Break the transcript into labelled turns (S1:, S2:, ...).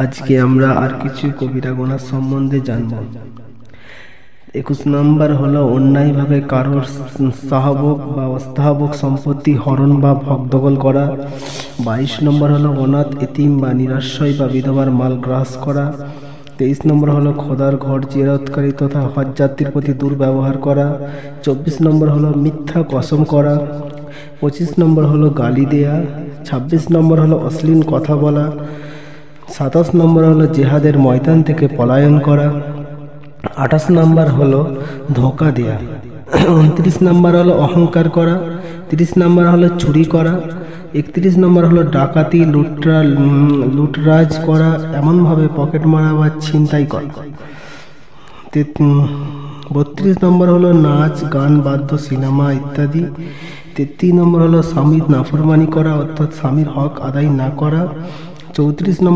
S1: আজকে আমরা আর কিছু কবিরা গুনাহ সম্বন্ধে জানব। 21 নম্বর হলো অন্যায়ভাবে কারোর শাহবক বা অস্তাহবক সম্পত্তি হরণ বা ভগদখল করা। 22 নম্বর হলো অনাথ, এতিম বা নিরাশ্রয় বা বিধবার মাল গ্রাস করা। 23 নম্বর হলো খোদার ঘর জিয়ারতকারী তথা হজ যাত্রীর প্রতি দুর্ব্যবহার করা। 24 নম্বর হলো মিথ্যা কসম করা। 25 নম্বর হলো গালি দেয়া। 26 নম্বর হলো অশ্লীল কথা বলা। 27 নম্বর হলো জেহাদের ময়দান থেকে পলায়ন করা। 28 নম্বর হলো ধোঁকা দেয়া। 29 নম্বর হলো অহংকার করা। 30 নম্বর হলো চুরি করা। 31 নম্বর হলো ডাকাতি, লুটরাজ করা, এমনভাবে পকেট মারা বা ছিনতাই করা। 32 নম্বর হলো নাচ, গান, বাদ্য, সিনেমা ইত্যাদি। 33 নম্বর হলো স্বামীর নাফরমানি করা, অর্থাৎ স্বামীর হক আদায় না করা। 34 নম্বর